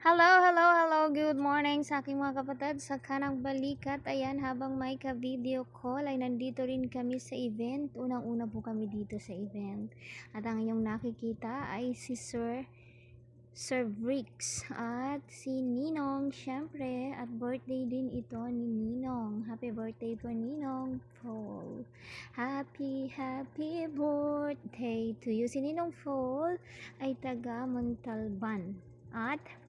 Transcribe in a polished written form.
Hello, hello, hello. Good morning sa aking mga kapatid sa kanang balikat. Ayan, habang may ka-video call ay nandito rin kami sa event. Unang-una po kami dito sa event. At ang inyong nakikita ay si Sir Bricks at si Ninong, syempre. At birthday din ito ni Ninong. Happy birthday po, Ninong Paul. Happy birthday to you. Si Ninong Paul ay taga Montalban. At